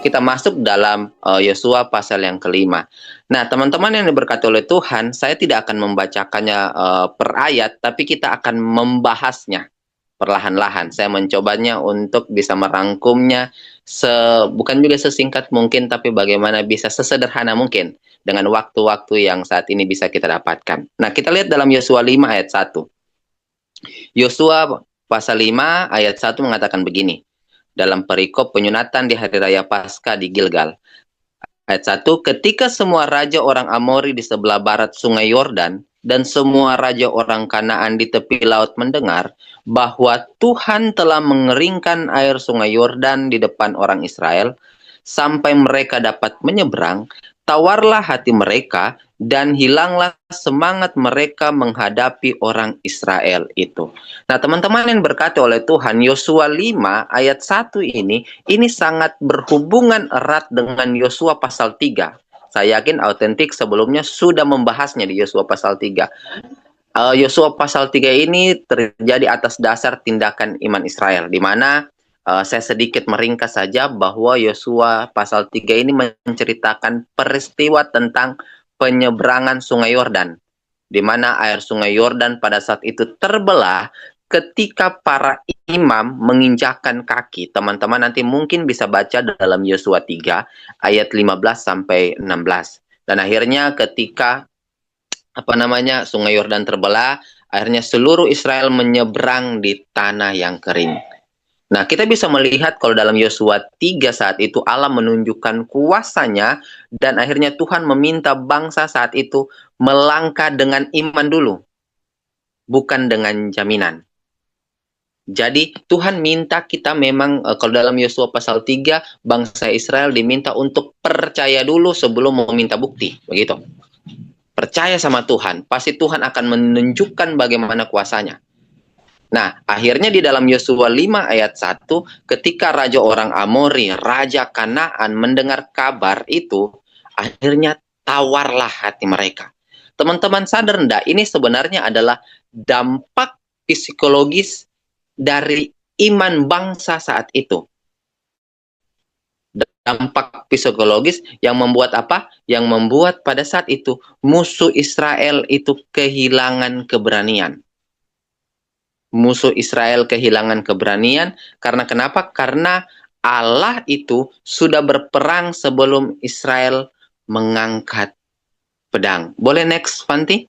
kita masuk dalam Yosua pasal yang kelima. Nah, teman-teman yang diberkati oleh Tuhan, saya tidak akan membacakannya per ayat, tapi kita akan membahasnya perlahan-lahan. Saya mencobanya untuk bisa merangkumnya, bukan juga sesingkat mungkin, tapi bagaimana bisa sesederhana mungkin dengan waktu-waktu yang saat ini bisa kita dapatkan. Nah, kita lihat dalam Yosua 5 ayat 1. Yosua pasal 5 ayat 1 mengatakan begini, dalam perikop penyunatan di hari raya Paskah di Gilgal. Ayat 1, ketika semua raja orang Amori di sebelah barat sungai Yordan dan semua raja orang Kanaan di tepi laut mendengar bahwa Tuhan telah mengeringkan air sungai Yordan di depan orang Israel sampai mereka dapat menyeberang, tawarlah hati mereka dan hilanglah semangat mereka menghadapi orang Israel itu. Nah, teman-teman yang berkati oleh Tuhan, Yosua 5 ayat 1 ini sangat berhubungan erat dengan Yosua pasal 3. Saya yakin autentik sebelumnya sudah membahasnya di Yosua pasal 3. Yosua pasal 3 ini terjadi atas dasar tindakan iman Israel, di mana saya sedikit meringkas saja bahwa Yosua pasal 3 ini menceritakan peristiwa tentang penyeberangan sungai Yordan, di mana air sungai Yordan pada saat itu terbelah ketika para imam menginjakkan kaki. Teman-teman nanti mungkin bisa baca dalam Yosua 3 ayat 15 sampai 16. Dan akhirnya ketika sungai Yordan terbelah, akhirnya seluruh Israel menyeberang di tanah yang kering. Nah, kita bisa melihat kalau dalam Yosua 3 saat itu Allah menunjukkan kuasanya dan akhirnya Tuhan meminta bangsa saat itu melangkah dengan iman dulu, bukan dengan jaminan. Jadi Tuhan minta kita memang, kalau dalam Yosua pasal 3, bangsa Israel diminta untuk percaya dulu sebelum meminta bukti, begitu. Percaya sama Tuhan, pasti Tuhan akan menunjukkan bagaimana kuasanya. Nah, akhirnya di dalam Yosua 5 ayat 1, ketika raja orang Amori, raja Kanaan mendengar kabar itu, akhirnya tawarlah hati mereka. Teman-teman sadar enggak, ini sebenarnya adalah dampak psikologis dari iman bangsa saat itu. Dampak psikologis yang membuat apa? Yang membuat pada saat itu musuh Israel itu kehilangan keberanian. Musuh Israel kehilangan keberanian karena kenapa? Karena Allah itu sudah berperang sebelum Israel mengangkat pedang. Boleh next, Fanti?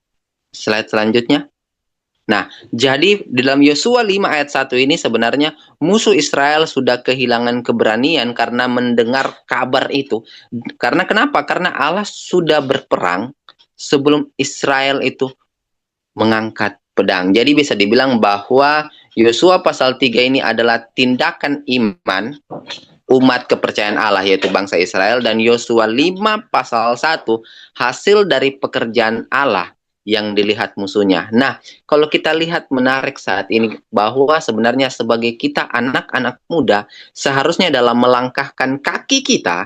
Slide selanjutnya. Nah, jadi di dalam Yosua 5 ayat 1 ini sebenarnya musuh Israel sudah kehilangan keberanian karena mendengar kabar itu. Karena kenapa? Karena Allah sudah berperang sebelum Israel itu mengangkat pedang. Jadi bisa dibilang bahwa Yosua pasal 3 ini adalah tindakan iman umat kepercayaan Allah yaitu bangsa Israel, dan Yosua 5 pasal 1 hasil dari pekerjaan Allah yang dilihat musuhnya. Nah, kalau kita lihat menarik saat ini bahwa sebenarnya sebagai kita anak-anak muda seharusnya dalam melangkahkan kaki kita,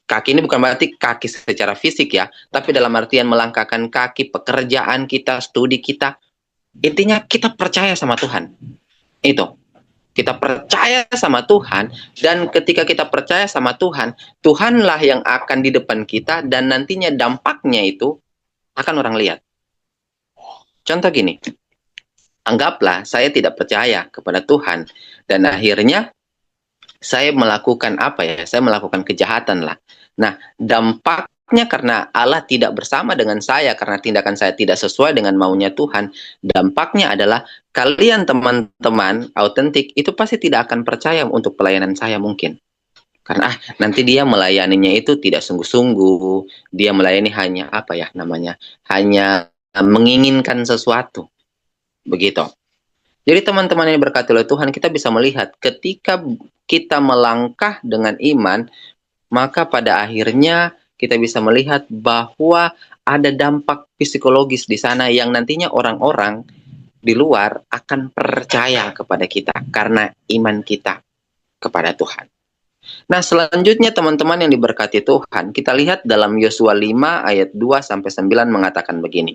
kaki ini bukan berarti kaki secara fisik ya, tapi dalam artian melangkahkan kaki pekerjaan kita, studi kita, intinya kita percaya sama Tuhan. Itu. Kita percaya sama Tuhan, dan ketika kita percaya sama Tuhan, Tuhanlah yang akan di depan kita, dan nantinya dampaknya itu akan orang lihat. Contoh gini, anggaplah saya tidak percaya kepada Tuhan, dan akhirnya saya melakukan apa ya? Saya melakukan kejahatan lah. Nah, dampaknya karena Allah tidak bersama dengan saya, karena tindakan saya tidak sesuai dengan maunya Tuhan, dampaknya adalah kalian teman-teman autentik itu pasti tidak akan percaya untuk pelayanan saya mungkin. Karena nanti dia melayaninya itu tidak sungguh-sungguh, dia melayani hanya apa ya namanya, hanya menginginkan sesuatu. Begitu. Jadi teman-teman yang berkati oleh Tuhan, kita bisa melihat ketika kita melangkah dengan iman, maka pada akhirnya kita bisa melihat bahwa ada dampak psikologis di sana yang nantinya orang-orang di luar akan percaya kepada kita karena iman kita kepada Tuhan. Nah, selanjutnya teman-teman yang diberkati Tuhan, kita lihat dalam Yosua 5 ayat 2 sampai 9 mengatakan begini.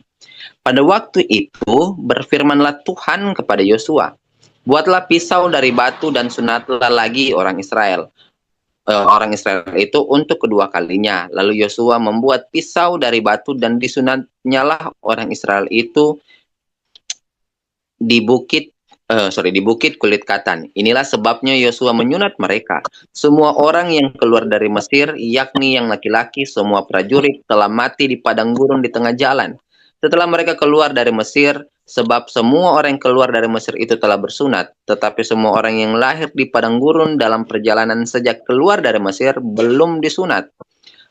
Pada waktu itu berfirmanlah Tuhan kepada Yosua, buatlah pisau dari batu dan sunatlah lagi orang Israel. orang Israel itu untuk kedua kalinya. Lalu Yosua membuat pisau dari batu dan disunatnyalah orang Israel itu di bukit kulit katan. Inilah sebabnya Yosua menyunat mereka. Semua orang yang keluar dari Mesir, yakni yang laki-laki, semua prajurit telah mati di padang gurun di tengah jalan. Setelah mereka keluar dari Mesir, sebab semua orang yang keluar dari Mesir itu telah bersunat, tetapi semua orang yang lahir di padang gurun dalam perjalanan sejak keluar dari Mesir belum disunat.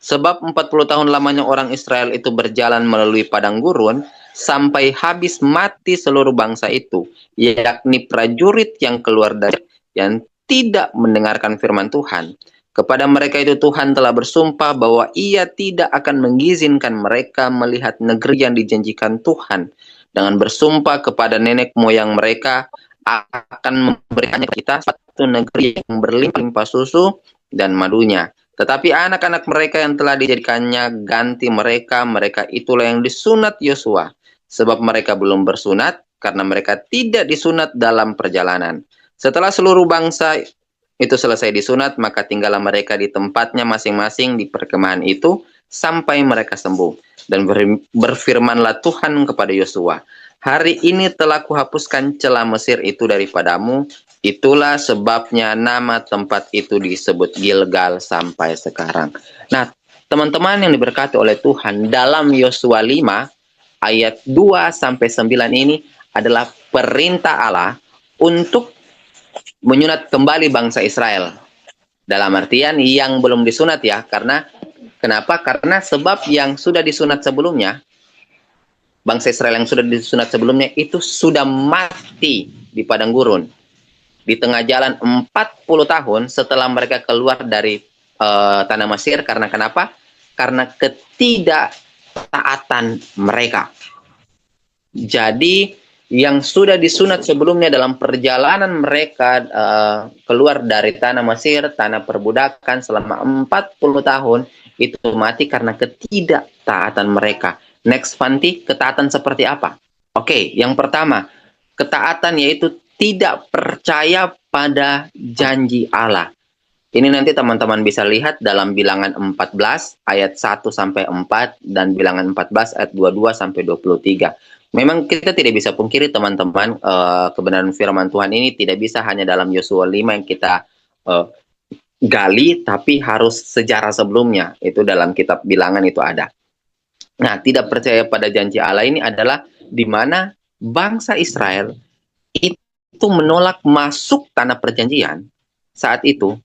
Sebab 40 tahun lamanya orang Israel itu berjalan melalui padang gurun, sampai habis mati seluruh bangsa itu, yakni prajurit yang keluar dari yang tidak mendengarkan firman Tuhan. Kepada mereka itu Tuhan telah bersumpah bahwa ia tidak akan mengizinkan mereka melihat negeri yang dijanjikan Tuhan. Dengan bersumpah kepada nenek moyang mereka akan memberikannya kita satu negeri yang berlimpah susu dan madunya. Tetapi anak-anak mereka yang telah dijadikannya ganti mereka, mereka itulah yang disunat Yosua. Sebab mereka belum bersunat, karena mereka tidak disunat dalam perjalanan. Setelah seluruh bangsa itu selesai disunat, maka tinggallah mereka di tempatnya masing-masing di perkemahan itu, sampai mereka sembuh. Dan berfirmanlah Tuhan kepada Yosua, hari ini telah kuhapuskan celah Mesir itu daripadamu. Itulah sebabnya nama tempat itu disebut Gilgal sampai sekarang. Nah, teman-teman yang diberkati oleh Tuhan, dalam Yosua 5 ayat 2 sampai 9 ini adalah perintah Allah untuk menyunat kembali bangsa Israel. Dalam artian yang belum disunat ya, karena kenapa? Karena sebab yang sudah disunat sebelumnya, bangsa Israel yang sudah disunat sebelumnya itu sudah mati di padang gurun. Di tengah jalan 40 tahun setelah mereka keluar dari tanah Mesir. Karena kenapa? Karena ketidaktaatan mereka. Jadi yang sudah disunat sebelumnya dalam perjalanan mereka keluar dari tanah Mesir, tanah perbudakan selama 40 tahun, itu mati karena ketidaktaatan mereka. Next, Fanti, ketaatan seperti apa? Oke, yang pertama, ketaatan yaitu tidak percaya pada janji Allah. Ini nanti teman-teman bisa lihat dalam Bilangan 14 ayat 1 sampai 4 dan Bilangan 14 ayat 22 sampai 23. Memang kita tidak bisa pungkiri teman-teman, kebenaran firman Tuhan ini tidak bisa hanya dalam Yosua 5 yang kita gali, tapi harus sejarah sebelumnya. Itu dalam kitab Bilangan itu ada. Nah, tidak percaya pada janji Allah ini adalah di mana bangsa Israel itu menolak masuk tanah perjanjian saat itu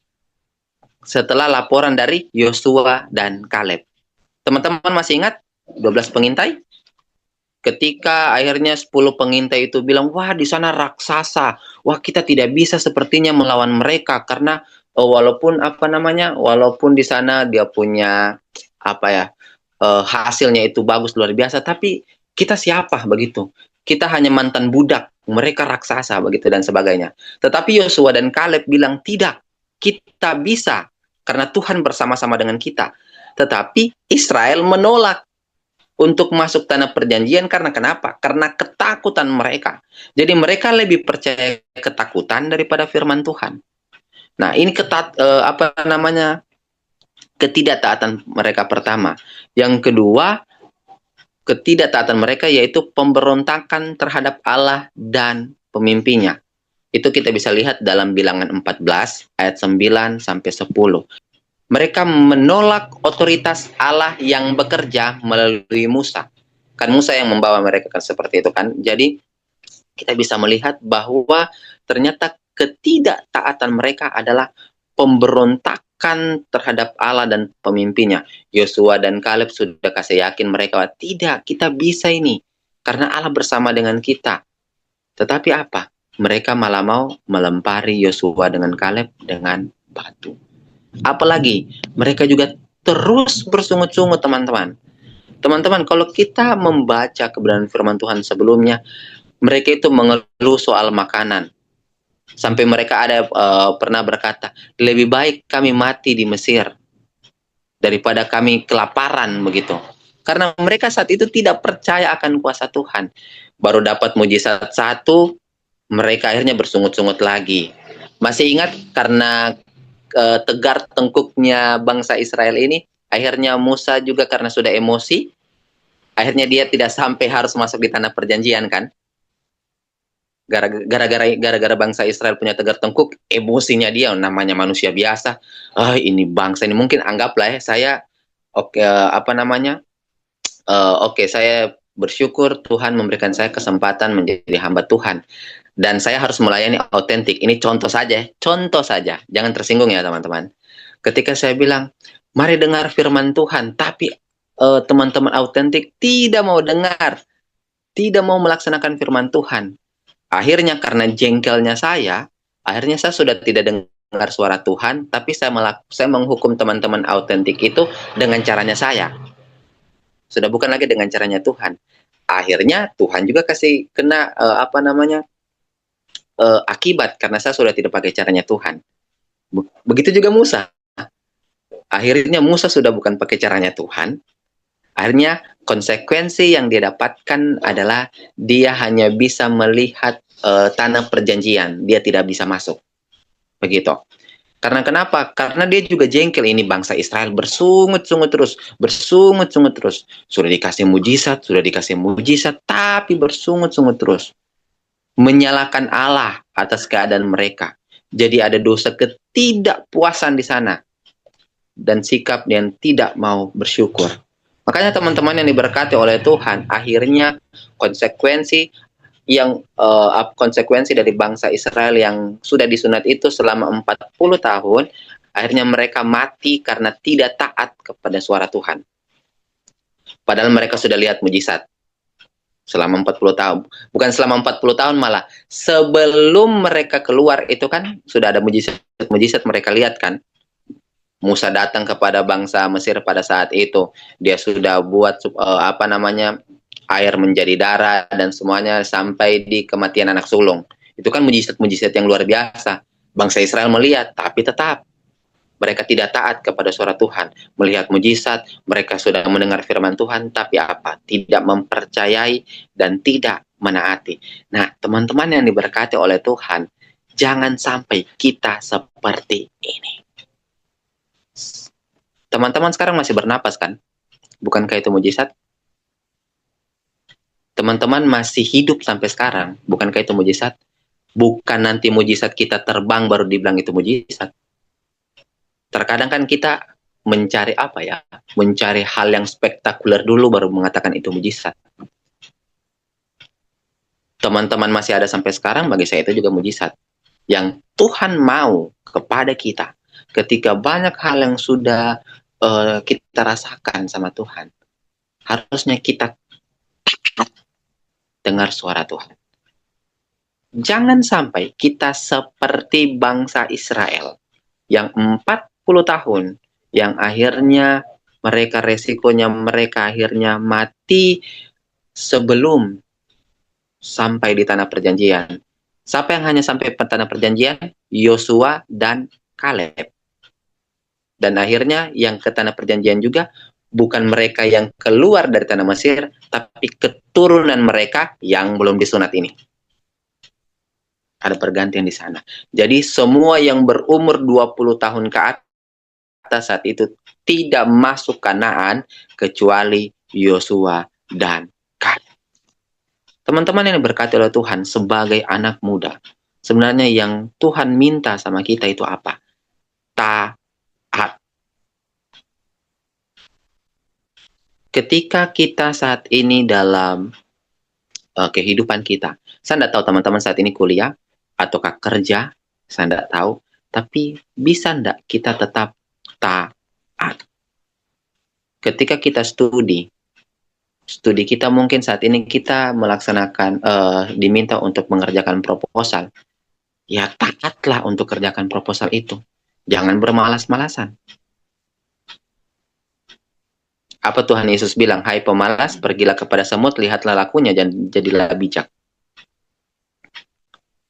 setelah laporan dari Yosua dan Kaleb. Teman-teman masih ingat 12 pengintai? Ketika akhirnya 10 pengintai itu bilang, wah di sana raksasa, wah kita tidak bisa sepertinya melawan mereka karena walaupun walaupun di sana dia punya hasilnya itu bagus luar biasa, tapi kita siapa begitu? Kita hanya mantan budak, mereka raksasa begitu dan sebagainya. Tetapi Yosua dan Kaleb bilang tidak, kita bisa karena Tuhan bersama-sama dengan kita. Tetapi Israel menolak untuk masuk tanah perjanjian karena kenapa? Karena ketakutan mereka. Jadi mereka lebih percaya ketakutan daripada firman Tuhan. Nah, ini ketidaktaatan mereka pertama. Yang kedua, ketidaktaatan mereka yaitu pemberontakan terhadap Allah dan pemimpinnya. Itu kita bisa lihat dalam Bilangan 14 ayat 9 sampai 10. Mereka menolak otoritas Allah yang bekerja melalui Musa. Kan Musa yang membawa mereka kan seperti itu kan. Jadi kita bisa melihat bahwa ternyata ketidaktaatan mereka adalah pemberontakan terhadap Allah dan pemimpinnya. Yosua dan Kaleb sudah kasih yakin mereka bahwa tidak, kita bisa ini. Karena Allah bersama dengan kita. Tetapi apa? Mereka malah mau melempari Yosua dengan Kaleb dengan batu. Apalagi mereka juga terus bersungut-sungut teman-teman. Teman-teman, kalau kita membaca kebenaran firman Tuhan sebelumnya, mereka itu mengeluh soal makanan. Sampai mereka ada pernah berkata, lebih baik kami mati di Mesir daripada kami kelaparan begitu. Karena mereka saat itu tidak percaya akan kuasa Tuhan. Baru dapat mujizat satu, mereka akhirnya bersungut-sungut lagi. Masih ingat karena tegar tengkuknya bangsa Israel ini, akhirnya Musa juga karena sudah emosi, akhirnya dia tidak sampai harus masuk di tanah perjanjian kan. Gara-gara bangsa Israel punya tegar tengkuk, emosinya dia, namanya manusia biasa, ini bangsa ini, mungkin anggaplah ya saya saya bersyukur Tuhan memberikan saya kesempatan menjadi hamba Tuhan dan saya harus melayani autentik. Ini contoh saja, jangan tersinggung ya teman-teman. Ketika saya bilang mari dengar firman Tuhan, tapi teman-teman autentik tidak mau dengar, tidak mau melaksanakan firman Tuhan. Akhirnya karena jengkelnya akhirnya saya sudah tidak dengar suara Tuhan, tapi saya menghukum teman-teman autentik itu dengan caranya saya. Sudah bukan lagi dengan caranya Tuhan. Akhirnya Tuhan juga kasih kena akibat karena saya sudah tidak pakai caranya Tuhan. Begitu juga Musa. Akhirnya Musa sudah bukan pakai caranya Tuhan. Akhirnya konsekuensi yang dia dapatkan adalah dia hanya bisa melihat tanah perjanjian, dia tidak bisa masuk. Begitu. Karena kenapa? Karena dia juga jengkel, ini bangsa Israel bersungut-sungut terus. Sudah dikasih mujizat, tapi bersungut-sungut terus. Menyalahkan Allah atas keadaan mereka. Jadi ada dosa ketidakpuasan di sana. Dan sikap yang tidak mau bersyukur. Makanya teman-teman yang diberkati oleh Tuhan, akhirnya konsekuensi dari bangsa Israel yang sudah disunat itu selama 40 tahun, akhirnya mereka mati karena tidak taat kepada suara Tuhan. Padahal mereka sudah lihat mujizat selama 40 tahun. Bukan selama 40 tahun malah. Sebelum mereka keluar itu kan sudah ada mujizat mereka lihat kan. Musa datang kepada bangsa Mesir pada saat itu. Dia sudah buat air menjadi darah dan semuanya sampai di kematian anak sulung. Itu kan mujizat yang luar biasa. Bangsa Israel melihat, tapi tetap mereka tidak taat kepada suara Tuhan. Melihat mujizat, mereka sudah mendengar firman Tuhan, tapi apa? Tidak mempercayai dan tidak menaati. Nah, teman-teman yang diberkati oleh Tuhan, jangan sampai kita seperti ini. Teman-teman sekarang masih bernapas kan? Bukankah itu mujizat? Teman-teman masih hidup sampai sekarang, bukankah itu mujizat? Bukan nanti mujizat kita terbang baru dibilang itu mujizat. Terkadang kan kita mencari mencari hal yang spektakuler dulu baru mengatakan itu mujizat. Teman-teman masih ada sampai sekarang, bagi saya itu juga mujizat. Yang Tuhan mau kepada kita ketika banyak hal yang sudah kita rasakan sama Tuhan, harusnya kita dengar suara Tuhan. Jangan sampai kita seperti bangsa Israel yang 40 tahun, yang akhirnya resikonya mereka akhirnya mati sebelum sampai di tanah perjanjian. Siapa yang hanya sampai ke tanah perjanjian? Yosua dan Kaleb. Dan akhirnya yang ke tanah perjanjian juga bukan mereka yang keluar dari tanah Mesir, tapi keturunan mereka yang belum disunat ini. Ada pergantian di sana. Jadi semua yang berumur 20 tahun ke atas saat itu tidak masuk Kanaan kecuali Yosua dan Kaleb. Teman-teman yang diberkati oleh Tuhan, sebagai anak muda, sebenarnya yang Tuhan minta sama kita itu apa? Taat. Ketika kita saat ini dalam kehidupan kita, saya tidak tahu teman-teman saat ini kuliah ataukah kerja, saya tidak tahu, tapi bisa tidak kita tetap taat? Ketika kita studi kita mungkin saat ini kita melaksanakan, diminta untuk mengerjakan proposal, ya taatlah untuk kerjakan proposal itu, jangan bermalas-malasan. Apa Tuhan Yesus bilang? Hai pemalas, pergilah kepada semut, lihatlah lakunya, dan jadilah bijak.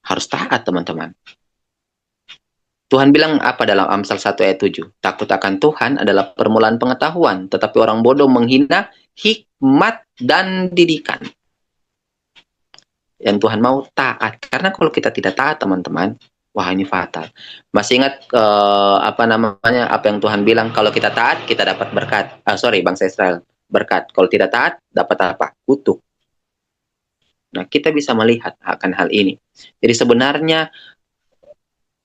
Harus taat, teman-teman. Tuhan bilang apa dalam Amsal 1 ayat 7? Takut akan Tuhan adalah permulaan pengetahuan, tetapi orang bodoh menghina hikmat dan didikan. Yang Tuhan mau taat. Karena kalau kita tidak taat, teman-teman, Wah, ini fatal. Masih ingat apa namanya, apa yang Tuhan bilang, kalau kita taat kita dapat berkat. Sorry, bangsa Israel berkat. Kalau tidak taat dapat apa? Kutuk. Nah, kita bisa melihat akan hal ini. Jadi sebenarnya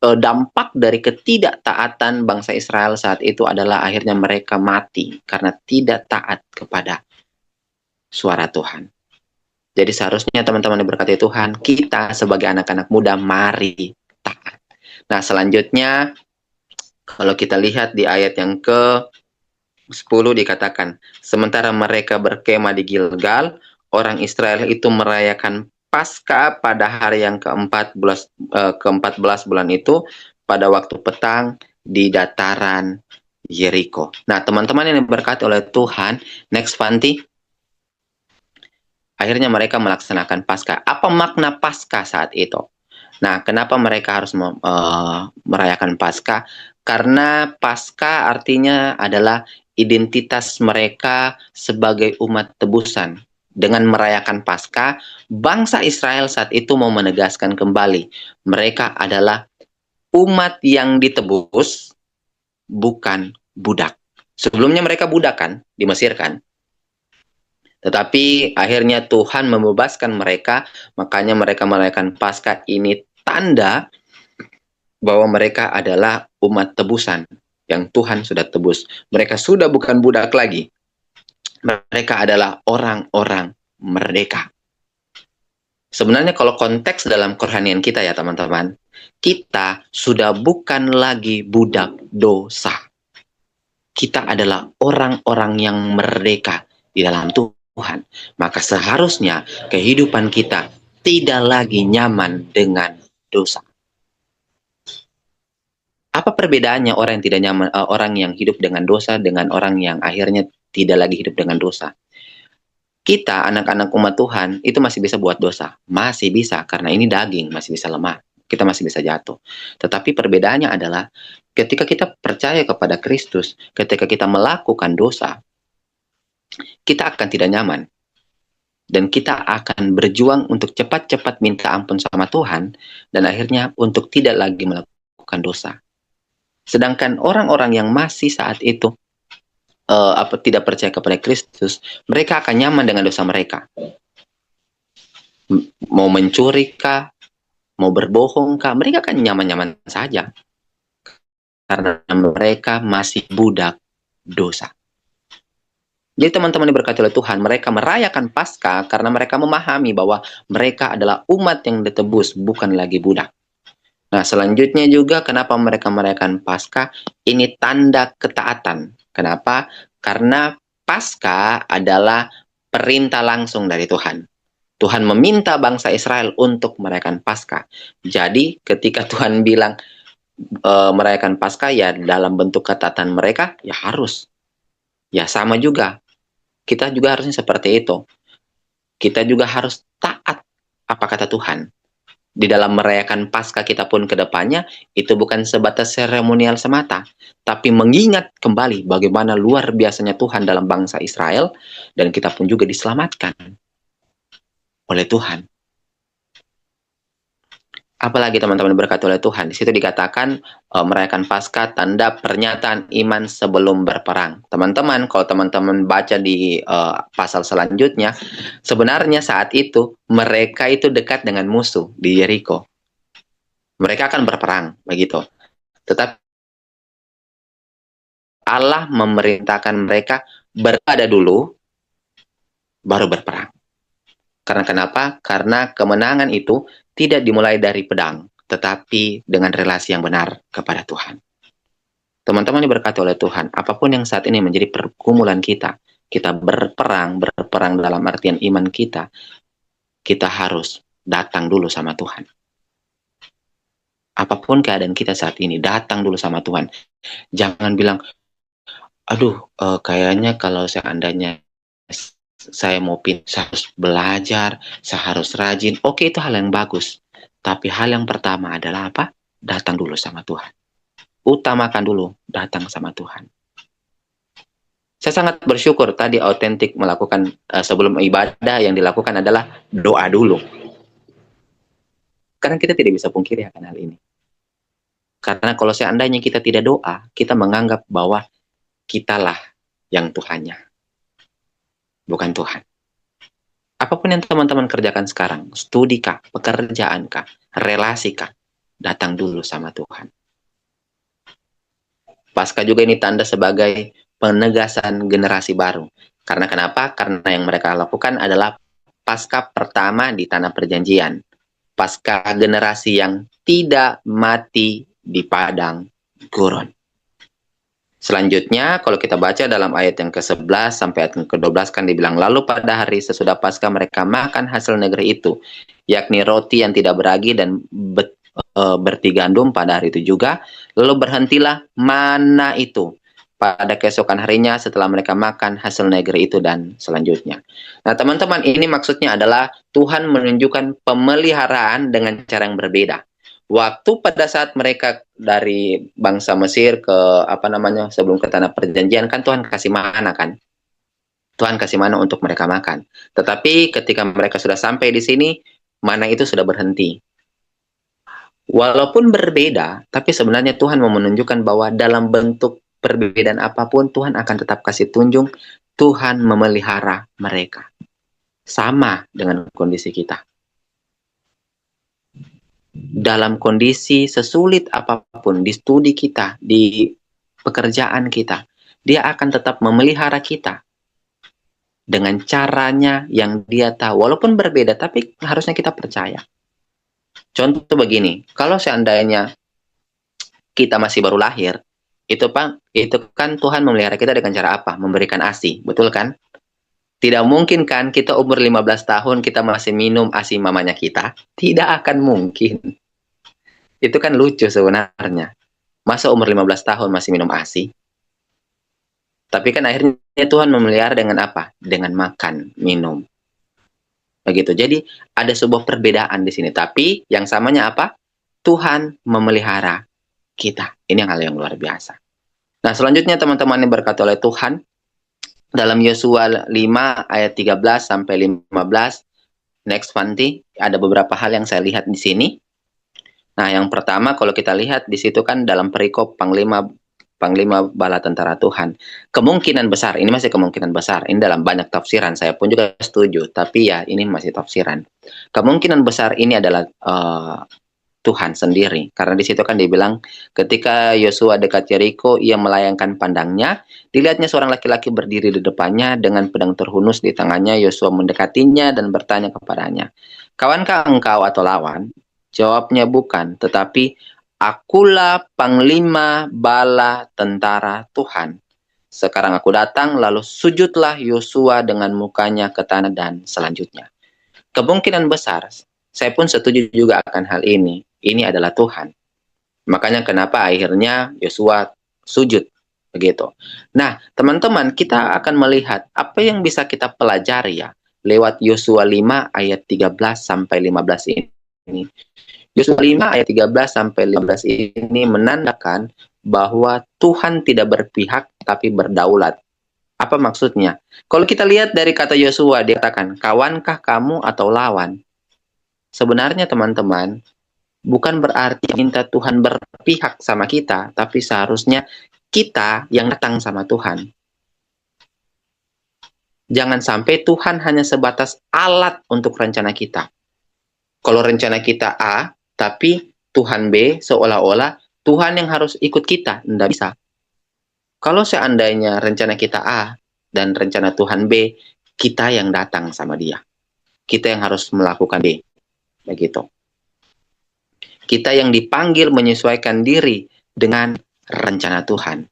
dampak dari ketidaktaatan bangsa Israel saat itu adalah akhirnya mereka mati karena tidak taat kepada suara Tuhan. Jadi seharusnya teman-teman diberkati Tuhan, kita sebagai anak-anak muda mari taat. Nah, selanjutnya kalau kita lihat di ayat yang ke-10 dikatakan, sementara mereka berkemah di Gilgal, orang Israel itu merayakan Paskah pada hari yang ke-14 bulan itu, pada waktu petang di dataran Yeriko. Nah, teman-teman yang diberkati oleh Tuhan, next Fanti, akhirnya mereka melaksanakan Paskah. Apa makna Paskah saat itu? Nah, kenapa mereka harus merayakan Paskah? Karena Paskah artinya adalah identitas mereka sebagai umat tebusan. Dengan merayakan Paskah, bangsa Israel saat itu mau menegaskan kembali mereka adalah umat yang ditebus, bukan budak. Sebelumnya mereka budak kan, di Mesir kan. Tetapi akhirnya Tuhan membebaskan mereka, makanya mereka merayakan Paskah. Ini tanda bahwa mereka adalah umat tebusan yang Tuhan sudah tebus. Mereka sudah bukan budak lagi. Mereka adalah orang-orang merdeka. Sebenarnya kalau konteks dalam kerohanian kita ya teman-teman, kita sudah bukan lagi budak dosa. Kita adalah orang-orang yang merdeka di dalam Tuhan. Maka seharusnya kehidupan kita tidak lagi nyaman dengan dosa. Apa perbedaannya orang yang tidak nyaman, orang yang hidup dengan dosa dengan orang yang akhirnya tidak lagi hidup dengan dosa? Kita anak-anak umat Tuhan itu masih bisa buat dosa, masih bisa karena ini daging, masih bisa lemah, kita masih bisa jatuh. Tetapi perbedaannya adalah ketika kita percaya kepada Kristus, ketika kita melakukan dosa, kita akan tidak nyaman. Dan kita akan berjuang untuk cepat-cepat minta ampun sama Tuhan, dan akhirnya untuk tidak lagi melakukan dosa. Sedangkan orang-orang yang masih saat itu tidak percaya kepada Kristus, mereka akan nyaman dengan dosa mereka. Mau mencuri kah, mau berbohong kah, mereka akan nyaman-nyaman saja. Karena mereka masih budak dosa. Jadi teman-teman diberkati oleh Tuhan, mereka merayakan Paskah karena mereka memahami bahwa mereka adalah umat yang ditebus, bukan lagi budak. Nah, selanjutnya juga kenapa mereka merayakan Paskah? Ini tanda ketaatan. Kenapa? Karena Paskah adalah perintah langsung dari Tuhan. Tuhan meminta bangsa Israel untuk merayakan Paskah. Jadi, ketika Tuhan bilang merayakan Paskah, ya dalam bentuk ketaatan mereka, ya harus. Ya sama juga. Kita juga harusnya seperti itu. Kita juga harus taat apa kata Tuhan. Di dalam merayakan Paskah kita pun ke depannya, itu bukan sebatas seremonial semata, tapi mengingat kembali bagaimana luar biasanya Tuhan dalam bangsa Israel, dan kita pun juga diselamatkan oleh Tuhan. Apalagi teman-teman berkati oleh Tuhan, di situ dikatakan merayakan Paskah tanda pernyataan iman sebelum berperang. Teman-teman, kalau teman-teman baca di pasal selanjutnya, sebenarnya saat itu mereka itu dekat dengan musuh di Yeriko. Mereka akan berperang, begitu. Tetapi Allah memerintahkan mereka berada dulu, baru berperang. Karena kenapa? Karena kemenangan itu tidak dimulai dari pedang, tetapi dengan relasi yang benar kepada Tuhan. Teman-teman diberkati oleh Tuhan, apapun yang saat ini menjadi pergumulan kita berperang dalam artian iman kita harus datang dulu sama Tuhan. Apapun keadaan kita saat ini, datang dulu sama Tuhan. Jangan bilang, aduh, kayaknya kalau seandainya saya mau saya harus belajar, saya harus rajin. Oke, itu hal yang bagus. Tapi hal yang pertama adalah apa? Datang dulu sama Tuhan. Utamakan dulu datang sama Tuhan. Saya sangat bersyukur tadi autentik melakukan sebelum ibadah yang dilakukan adalah doa dulu. Karena kita tidak bisa pungkiri akan hal ini. Karena kalau seandainya kita tidak doa, kita menganggap bahwa kitalah yang Tuhannya, bukan Tuhan. Apapun yang teman-teman kerjakan sekarang, studi kah, pekerjaan kah, relasi kah, datang dulu sama Tuhan. Pasca juga ini tanda sebagai penegasan generasi baru. Karena kenapa? Karena yang mereka lakukan adalah pasca pertama di tanah perjanjian. Pasca generasi yang tidak mati di padang gurun. Selanjutnya, kalau kita baca dalam ayat yang ke-11 sampai ayat yang ke-12 kan dibilang, lalu pada hari sesudah Paskah mereka makan hasil negeri itu, yakni roti yang tidak beragi dan berti gandum pada hari itu juga. Lalu berhentilah mana itu pada keesokan harinya setelah mereka makan hasil negeri itu dan selanjutnya. Nah, teman-teman, ini maksudnya adalah Tuhan menunjukkan pemeliharaan dengan cara yang berbeda. Waktu pada saat mereka dari bangsa Mesir ke sebelum ke tanah perjanjian kan Tuhan kasih mana kan. Tuhan kasih mana untuk mereka makan. Tetapi ketika mereka sudah sampai di sini, mana itu sudah berhenti. Walaupun berbeda, tapi sebenarnya Tuhan mau menunjukkan bahwa dalam bentuk perbedaan apapun Tuhan akan tetap kasih tunjuk. Tuhan memelihara mereka. Sama dengan kondisi kita. Dalam kondisi sesulit apapun di studi kita, di pekerjaan kita, dia akan tetap memelihara kita dengan caranya yang dia tahu. Walaupun berbeda, tapi harusnya kita percaya. Contoh begini, kalau seandainya kita masih baru lahir, itu kan Tuhan memelihara kita dengan cara apa? Memberikan ASI, betul kan? Tidak mungkin kan kita umur 15 tahun kita masih minum ASI mamanya kita? Tidak akan mungkin. Itu kan lucu sebenarnya. Masa umur 15 tahun masih minum ASI? Tapi kan akhirnya Tuhan memelihara dengan apa? Dengan makan, minum. Begitu. Jadi ada sebuah perbedaan di sini. Tapi yang samanya apa? Tuhan memelihara kita. Ini hal yang luar biasa. Nah, selanjutnya teman-teman yang berkata oleh Tuhan, dalam Yosua 5 ayat 13 sampai 15, next Fanti, ada beberapa hal yang saya lihat di sini. Nah, yang pertama kalau kita lihat di situ kan dalam perikop Panglima bala tentara Tuhan. Kemungkinan besar, ini masih kemungkinan besar. Ini dalam banyak tafsiran, saya pun juga setuju. Tapi ya, ini masih tafsiran. Kemungkinan besar ini adalah Tuhan sendiri. Karena di situ kan dibilang ketika Yosua dekat Yeriko, ia melayangkan pandangnya. Dilihatnya seorang laki-laki berdiri di depannya dengan pedang terhunus di tangannya. Yosua mendekatinya dan bertanya kepadanya, kawankah engkau atau lawan? Jawabnya bukan, tetapi akulah panglima bala tentara Tuhan. Sekarang aku datang, lalu sujudlah Yosua dengan mukanya ke tanah dan selanjutnya. Kemungkinan besar, saya pun setuju juga akan hal ini. Ini adalah Tuhan. Makanya kenapa akhirnya Yosua sujud. Begitu. Nah, teman-teman, kita akan melihat apa yang bisa kita pelajari ya lewat Yosua 5 ayat 13 sampai 15 ini. Yosua 5 ayat 13 sampai 15 ini menandakan bahwa Tuhan tidak berpihak tapi berdaulat. Apa maksudnya? Kalau kita lihat dari kata Yosua, dia katakan, kawankah kamu atau lawan? Sebenarnya teman-teman, bukan berarti minta Tuhan berpihak sama kita, tapi seharusnya kita yang datang sama Tuhan. Jangan sampai Tuhan hanya sebatas alat untuk rencana kita. Kalau rencana kita A, tapi Tuhan B, seolah-olah Tuhan yang harus ikut kita. Tidak bisa. Kalau seandainya rencana kita A dan rencana Tuhan B, kita yang datang sama dia. Kita yang harus melakukan B. Begitu. Kita yang dipanggil menyesuaikan diri dengan rencana Tuhan.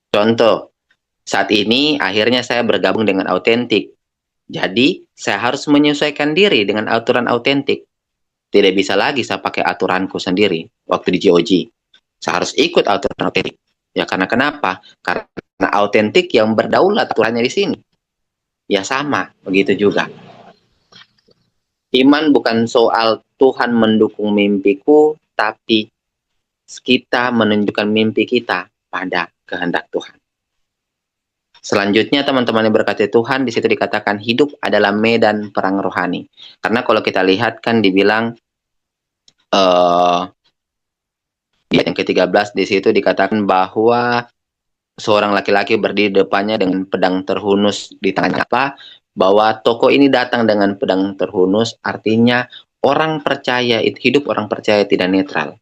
Contoh, saat ini akhirnya saya bergabung dengan Autentik. Jadi, saya harus menyesuaikan diri dengan aturan Autentik. Tidak bisa lagi saya pakai aturanku sendiri waktu di GOG. Saya harus ikut aturan Autentik. Ya karena kenapa? Karena Autentik yang berdaulat aturannya di sini. Ya sama, begitu juga. Iman bukan soal Tuhan mendukung mimpiku, tapi kita menunjukkan mimpi kita pada kehendak Tuhan. Selanjutnya teman-teman yang berkati Tuhan, di situ dikatakan hidup adalah medan perang rohani. Karena kalau kita lihat kan dibilang Di ayat yang ke-13 di situ dikatakan bahwa seorang laki-laki berdiri depannya dengan pedang terhunus di tangannya. Apa? Bahwa tokoh ini datang dengan pedang terhunus, artinya orang percaya, hidup orang percaya tidak netral.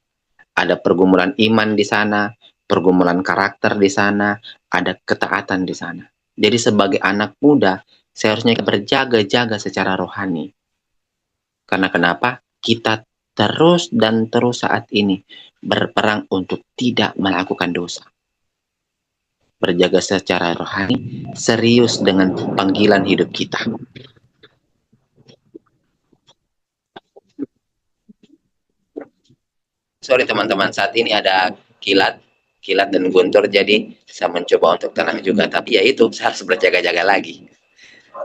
Ada pergumulan iman di sana, pergumulan karakter di sana, ada ketaatan di sana. Jadi sebagai anak muda, seharusnya berjaga-jaga secara rohani. Karena kenapa? Kita terus dan terus saat ini berperang untuk tidak melakukan dosa. Berjaga secara rohani, serius dengan panggilan hidup kita. Sorry teman-teman, saat ini ada kilat, kilat dan guntur, jadi saya mencoba untuk tenang juga. Tapi ya itu, saya harus berjaga-jaga lagi.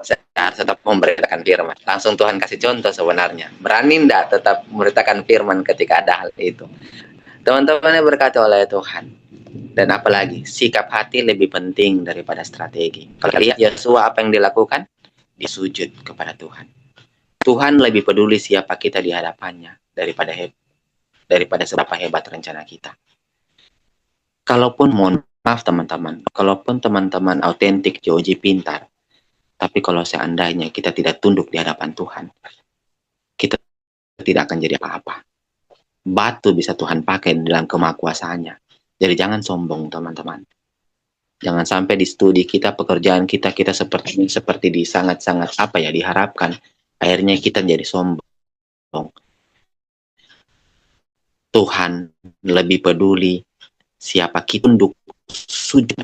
Saya harus tetap memberitakan firman. Langsung Tuhan kasih contoh sebenarnya. Berani enggak tetap memberitakan firman ketika ada hal itu? Teman-teman yang berkata oleh Tuhan. Dan apalagi, sikap hati lebih penting daripada strategi. Kalau lihat Yosua apa yang dilakukan? Disujud kepada Tuhan. Tuhan lebih peduli siapa kita di hadapannya daripada seberapa hebat rencana kita. Kalaupun mohon maaf teman-teman, kalaupun teman-teman autentik, Joji pintar, tapi kalau seandainya kita tidak tunduk di hadapan Tuhan, kita tidak akan jadi apa-apa. Batu bisa Tuhan pakai dalam kemahakuasaannya. Jadi jangan sombong teman-teman. Jangan sampai di studi kita, pekerjaan kita seperti di sangat-sangat apa ya diharapkan. Akhirnya kita jadi sombong. Tuhan lebih peduli siapa kita tunduk sujud.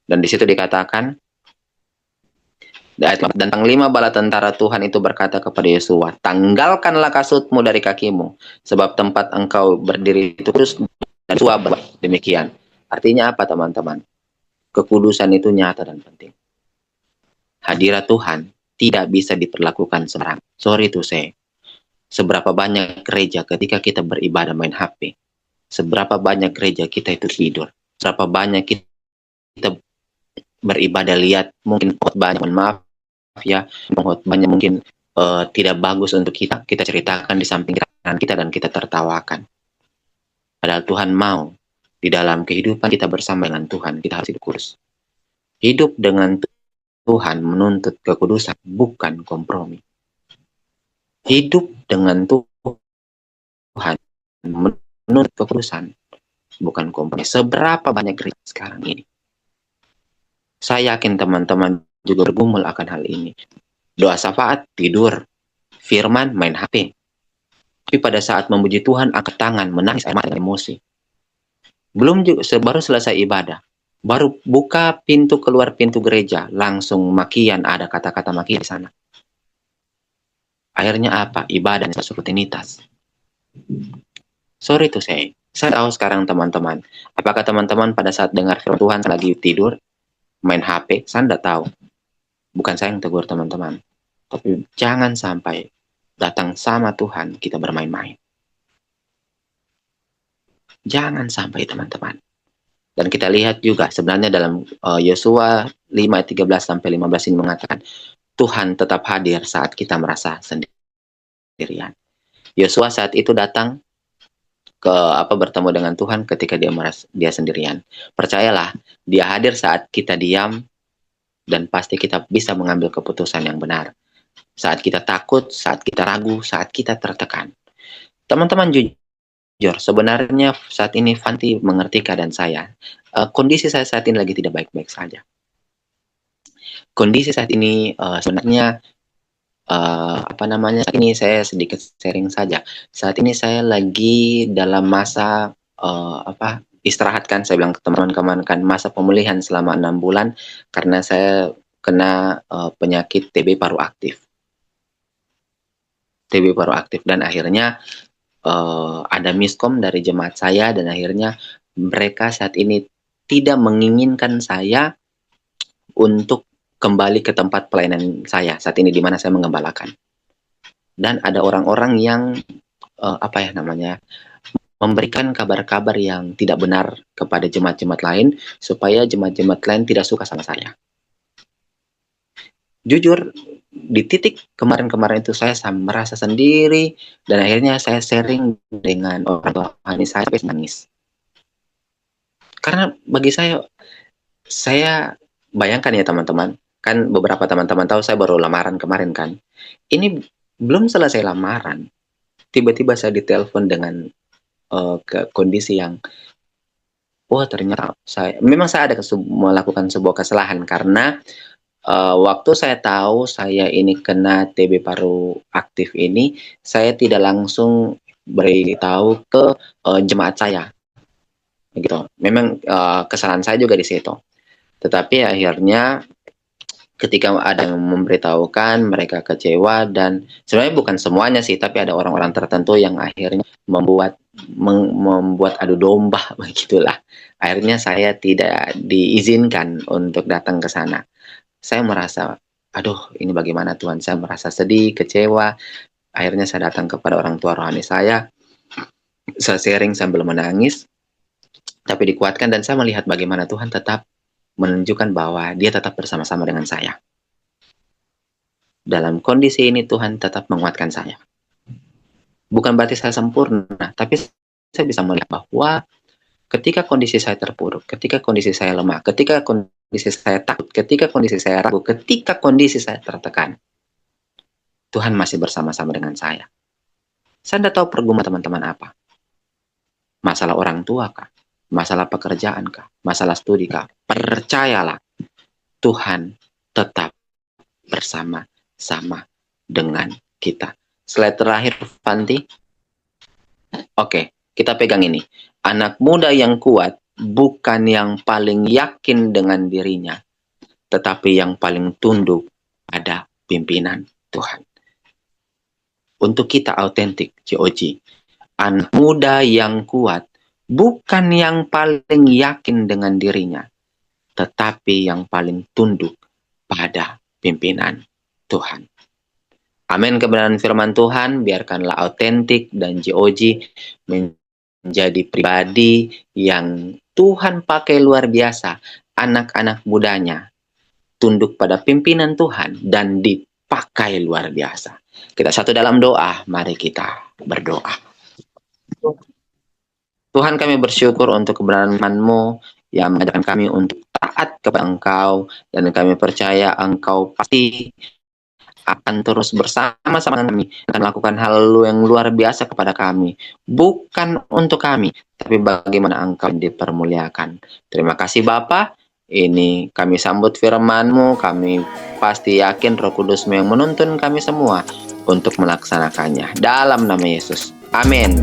Dan di situ dikatakan dan panglima bala tentara Tuhan itu berkata kepada Yosua, tanggalkanlah kasutmu dari kakimu, sebab tempat engkau berdiri itu kudus. Dan Yosua demikian. Artinya apa teman-teman? Kekudusan itu nyata dan penting. Hadirat Tuhan tidak bisa diperlakukan sembarang. Sorry to say. Seberapa banyak gereja ketika kita beribadah main HP, seberapa banyak gereja kita itu tidur, seberapa banyak kita beribadah lihat mungkin banyak, maaf ya, banyak mungkin tidak bagus untuk kita ceritakan di samping kita dan kita tertawakan. Padahal Tuhan mau di dalam kehidupan kita bersama dengan Tuhan, kita harus hidup kudus. Hidup dengan Tuhan menuntut kekudusan, bukan kompromi. Hidup dengan Tuhan menuntut kekudusan, bukan kompromi. Seberapa banyak gereja sekarang ini? Saya yakin teman-teman juga bergumul akan hal ini. Doa syafaat, tidur. Firman, main HP. Tapi pada saat memuji Tuhan, angkat tangan, menangis, air mata, emosi. Baru selesai ibadah. Baru buka pintu keluar pintu gereja, langsung makian, ada kata-kata makian di sana. Akhirnya apa? Ibadah dan rutinitas. Sorry to say. Saya tahu sekarang teman-teman. Apakah teman-teman pada saat dengar firman Tuhan lagi tidur, main HP? Saya tidak tahu. Bukan saya yang tegur teman-teman. Tapi jangan sampai datang sama Tuhan kita bermain-main. Jangan sampai teman-teman. Dan kita lihat juga sebenarnya dalam Yosua 5:13-15 ini mengatakan Tuhan tetap hadir saat kita merasa sendirian. Yosua saat itu datang bertemu dengan Tuhan ketika dia sendirian. Percayalah, dia hadir saat kita diam dan pasti kita bisa mengambil keputusan yang benar. Saat kita takut, saat kita ragu, saat kita tertekan. Teman-teman jujur, sebenarnya saat ini Fanti mengerti keadaan saya. Kondisi saya saat ini lagi tidak baik-baik saja. Kondisi saat ini sebenarnya saat ini saya sedikit sharing saja. Saat ini saya lagi dalam masa istirahat kan, saya bilang ke teman-teman kan, masa pemulihan selama 6 bulan karena saya kena penyakit TB paru aktif. Dan akhirnya ada miskom dari jemaat saya dan akhirnya mereka saat ini tidak menginginkan saya untuk kembali ke tempat pelayanan saya saat ini di mana saya mengembalakan. Dan ada orang-orang yang memberikan kabar-kabar yang tidak benar kepada jemaat-jemaat lain supaya jemaat-jemaat lain tidak suka sama saya. Jujur, di titik kemarin-kemarin itu saya merasa sendiri dan akhirnya saya sharing dengan orang tua saya sampai nangis. Karena bagi saya bayangkan ya teman-teman, kan beberapa teman-teman tahu saya baru lamaran kemarin kan. Ini belum selesai lamaran, tiba-tiba saya ditelepon dengan kondisi yang, wah ternyata saya ada melakukan sebuah kesalahan karena waktu saya tahu saya ini kena TB paru aktif ini, saya tidak langsung beritahu ke jemaat saya, gitu. Memang kesalahan saya juga di situ. Tetapi akhirnya ketika ada yang memberitahukan, mereka kecewa, dan sebenarnya bukan semuanya sih, tapi ada orang-orang tertentu yang akhirnya membuat adu domba begitulah. Akhirnya saya tidak diizinkan untuk datang ke sana. Saya merasa, aduh ini bagaimana Tuhan, saya merasa sedih, kecewa. Akhirnya saya datang kepada orang tua rohani saya sharing sambil menangis, tapi dikuatkan, dan saya melihat bagaimana Tuhan tetap menunjukkan bahwa dia tetap bersama-sama dengan saya. Dalam kondisi ini Tuhan tetap menguatkan saya. Bukan berarti saya sempurna, tapi saya bisa melihat bahwa ketika kondisi saya terpuruk, ketika kondisi saya lemah, ketika kondisi saya takut, ketika kondisi saya ragu, ketika kondisi saya tertekan, Tuhan masih bersama-sama dengan saya. Saya tidak tahu pergumulan teman-teman apa. Masalah orang tua kah? Masalah pekerjaan kah? Masalah studi kah? Percayalah, Tuhan tetap bersama-sama dengan kita. Slide terakhir, Fanti. Oke, kita pegang ini. Anak muda yang kuat bukan yang paling yakin dengan dirinya, tetapi yang paling tunduk pada pimpinan Tuhan. Untuk kita autentik, GOG. Anak muda yang kuat bukan yang paling yakin dengan dirinya, tetapi yang paling tunduk pada pimpinan Tuhan. Amin kebenaran firman Tuhan, biarkanlah autentik dan GOG menjadi pribadi yang Tuhan pakai luar biasa. Anak-anak mudanya tunduk pada pimpinan Tuhan dan dipakai luar biasa. Kita satu dalam doa, mari kita berdoa. Tuhan, kami bersyukur untuk kebenaran-Mu yang mengajarkan kami untuk taat kepada Engkau, dan kami percaya Engkau pasti akan terus bersama-sama dengan kami, akan melakukan hal yang luar biasa kepada kami, bukan untuk kami, tapi bagaimana Engkau dipermuliakan. Terima kasih Bapa. Ini kami sambut firman-Mu, kami pasti yakin Roh Kudus-Mu yang menuntun kami semua untuk melaksanakannya. Dalam nama Yesus. Amin.